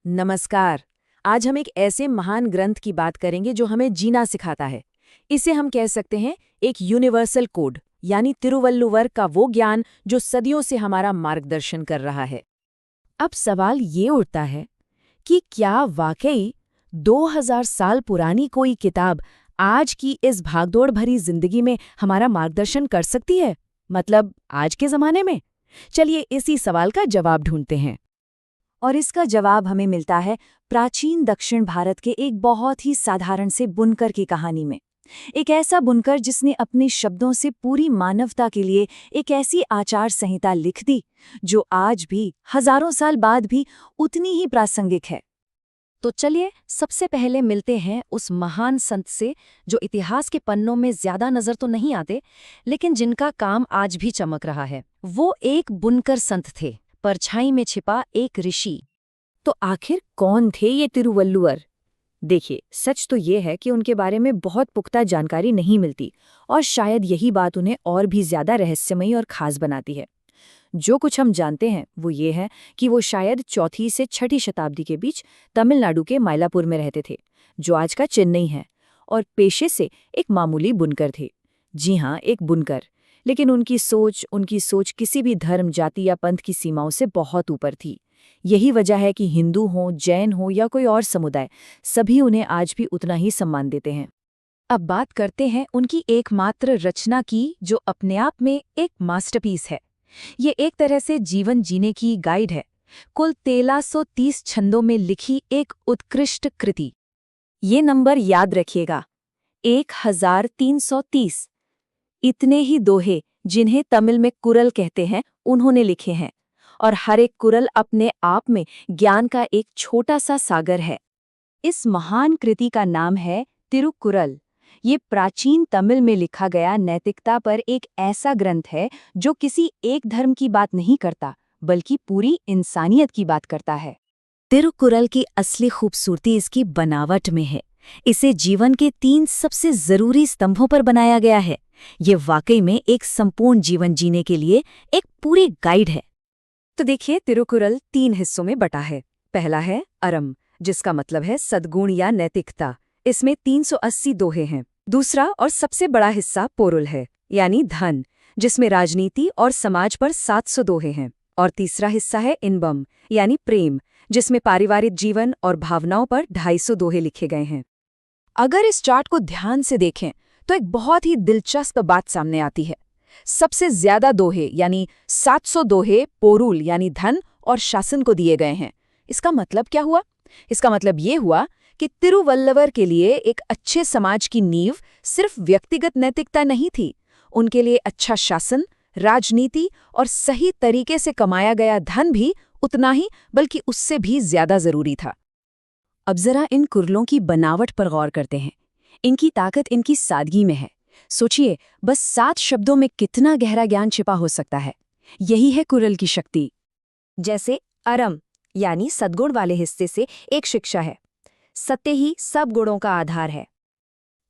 नमस्कार। आज हम एक ऐसे महान ग्रंथ की बात करेंगे जो हमें जीना सिखाता है। इसे हम कह सकते हैं एक यूनिवर्सल कोड, यानी तिरुवल्लुवर का वो ज्ञान जो सदियों से हमारा मार्गदर्शन कर रहा है। अब सवाल ये उठता है कि क्या वाकई 2000 साल पुरानी कोई किताब आज की इस भागदौड़ भरी जिंदगी में हमारा मार्गदर्शन कर सकती है, मतलब आज के जमाने में? चलिए इसी सवाल का जवाब ढूंढते हैं। और इसका जवाब हमें मिलता है प्राचीन दक्षिण भारत के एक बहुत ही साधारण से बुनकर की कहानी में। एक ऐसा बुनकर जिसने अपने शब्दों से पूरी मानवता के लिए एक ऐसी आचार संहिता लिख दी जो आज भी हजारों साल बाद भी उतनी ही प्रासंगिक है। तो चलिए सबसे पहले मिलते हैं उस महान संत से जो इतिहास के पन्नों में ज्यादा नजर तो नहीं आते, लेकिन जिनका काम आज भी चमक रहा है। वो एक बुनकर संत थे, परछाई में छिपा एक ऋषि। तो आखिर कौन थे ये तिरुवल्लुवर? देखिए, सच तो ये है कि उनके बारे में बहुत पुख्ता जानकारी नहीं मिलती, और शायद यही बात उन्हें और भी ज्यादा रहस्यमयी और खास बनाती है। जो कुछ हम जानते हैं वो ये है कि वो शायद 4वीं से 6वीं शताब्दी के बीच तमिलनाडु के माइलापुर में रहते थे, जो आज का चेन्नई है, और पेशे से एक मामूली बुनकर थे। जी हाँ, एक बुनकर। लेकिन उनकी सोच किसी भी धर्म, जाति या पंथ की सीमाओं से बहुत ऊपर थी। यही वजह है कि हिंदू हों, जैन हों या कोई और समुदाय, सभी उन्हें आज भी उतना ही सम्मान देते हैं। अब बात करते हैं उनकी एकमात्र रचना की, जो अपने आप में एक मास्टरपीस है। ये एक तरह से जीवन जीने की गाइड है, कुल 1330 छंदों में लिखी एक उत्कृष्ट कृति। ये नंबर याद रखिएगा, 1330। इतने ही दोहे, जिन्हें तमिल में कुरल कहते हैं, उन्होंने लिखे हैं, और हर एक कुरल अपने आप में ज्ञान का एक छोटा सा सागर है। इस महान कृति का नाम है तिरुकुरल। ये प्राचीन तमिल में लिखा गया नैतिकता पर एक ऐसा ग्रंथ है जो किसी एक धर्म की बात नहीं करता, बल्कि पूरी इंसानियत की बात करता है। तिरुकुरल की असली खूबसूरती इसकी बनावट में है। इसे जीवन के 3 सबसे जरूरी स्तंभों पर बनाया गया है। ये वाकई में एक संपूर्ण जीवन जीने के लिए एक पूरी गाइड है। तो देखिए, तिरुकुरल 3 हिस्सों में बटा है। पहला है अरम, जिसका मतलब है सद्गुण या नैतिकता। इसमें 380 दोहे हैं। दूसरा और सबसे बड़ा हिस्सा पोरुल है, यानी धन, जिसमें राजनीति और समाज पर 700 दोहे हैं। और तीसरा हिस्सा है इनबम, यानी प्रेम, जिसमें पारिवारिक जीवन और भावनाओं पर 250 दोहे लिखे गए हैं। अगर इस चार्ट को ध्यान से देखें तो एक बहुत ही दिलचस्प बात सामने आती है। सबसे ज्यादा दोहे यानी 700 दोहे पोरुल यानी धन और शासन को दिए गए हैं। इसका मतलब क्या हुआ? इसका मतलब ये हुआ कि तिरुवल्लुवर के लिए एक अच्छे समाज की नींव सिर्फ व्यक्तिगत नैतिकता नहीं थी। उनके लिए अच्छा शासन, राजनीति और सही तरीके से कमाया गया धन भी उतना ही, बल्कि उससे भी ज्यादा जरूरी था। अब जरा इन कुरलों की बनावट पर गौर करते हैं। इनकी ताकत इनकी सादगी में है। सोचिए, बस 7 शब्दों में कितना गहरा ज्ञान छिपा हो सकता है। यही है कुरल की शक्ति। जैसे अरम यानी सद्गुण वाले हिस्से से एक शिक्षा है। सत्य ही सब गुणों का आधार है।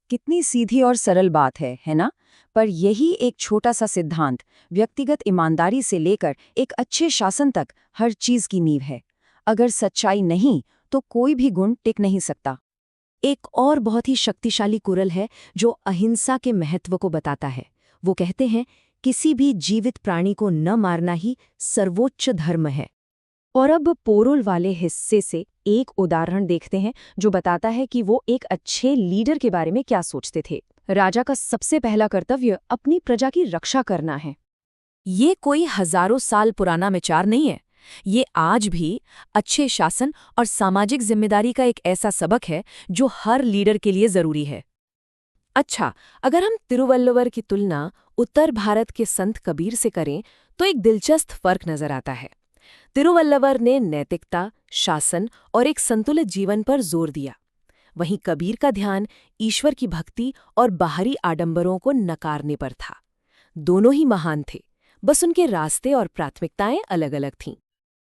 कितनी सीधी और सरल बात है ना? पर यही एक छोटा सा सिद्धांत व्यक्तिगत ईमानदारी से लेकर एक अच्छे शासन तक हर चीज की नींव है। अगर सच्चाई नहीं तो कोई भी गुण टिक नहीं सकता। एक और बहुत ही शक्तिशाली कुरल है जो अहिंसा के महत्व को बताता है। वो कहते हैं, किसी भी जीवित प्राणी को न मारना ही सर्वोच्च धर्म है। और अब पोरुल वाले हिस्से से एक उदाहरण देखते हैं जो बताता है कि वो एक अच्छे लीडर के बारे में क्या सोचते थे। राजा का सबसे पहला कर्तव्य अपनी प्रजा की रक्षा करना है। ये कोई हजारों साल पुराना विचार नहीं है। ये आज भी अच्छे शासन और सामाजिक जिम्मेदारी का एक ऐसा सबक है जो हर लीडर के लिए जरूरी है। अच्छा, अगर हम तिरुवल्लुवर की तुलना उत्तर भारत के संत कबीर से करें तो एक दिलचस्प फर्क नजर आता है। तिरुवल्लुवर ने नैतिकता, शासन और एक संतुलित जीवन पर जोर दिया। वहीं कबीर का ध्यान ईश्वर की भक्ति और बाहरी आडंबरों को नकारने पर था। दोनों ही महान थे, बस उनके रास्ते और प्राथमिकताएं अलग-अलग थीं।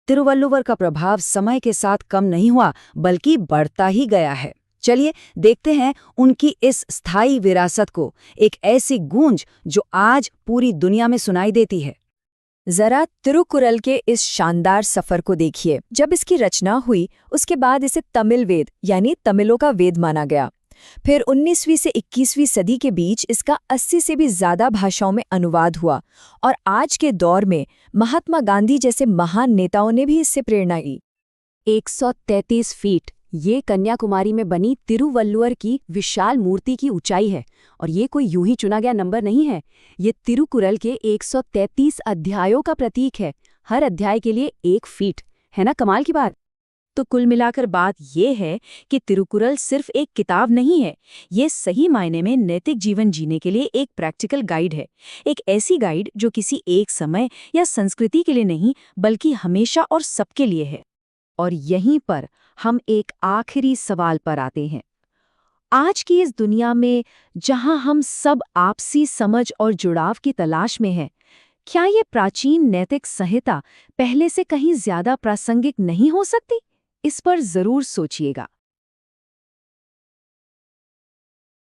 तिरुवल्लुवर का प्रभाव समय के साथ कम नहीं हुआ, बल्कि बढ़ता ही गया है। चलिए देखते हैं उनकी इस स्थायी विरासत को, एक ऐसी गूंज जो आज पूरी दुनिया में सुनाई देती है। जरा तिरुकुरल के इस शानदार सफर को देखिए। जब इसकी रचना हुई उसके बाद इसे तमिल वेद यानी तमिलों का वेद माना गया। फिर 19वीं से 21वीं सदी के बीच इसका 80 से भी ज्यादा भाषाओं में अनुवाद हुआ और आज के दौर में महात्मा गांधी जैसे महान नेताओं ने भी इससे प्रेरणा ली। 133 फीट ये कन्याकुमारी में बनी तिरुवल्लुवर की विशाल मूर्ति की ऊंचाई है और ये कोई यूं ही चुना गया नंबर नहीं है। ये तिरुकुरल के 133 अध्यायों का प्रतीक है। हर अध्याय के लिए 1 फीट, है ना कमाल की बात। तो कुल मिलाकर बात ये है कि तिरुकुरल सिर्फ एक किताब नहीं है, ये सही मायने में नैतिक जीवन जीने के लिए एक प्रैक्टिकल गाइड है। एक ऐसी गाइड जो किसी एक समय या संस्कृति के लिए नहीं बल्कि हमेशा और सबके लिए है। और यहीं पर हम एक आखिरी सवाल पर आते हैं। आज की इस दुनिया में जहां हम सब आपसी समझ और जुड़ाव की तलाश में हैं, क्या ये प्राचीन नैतिक संहिता पहले से कहीं ज्यादा प्रासंगिक नहीं हो सकती? इस पर जरूर सोचिएगा।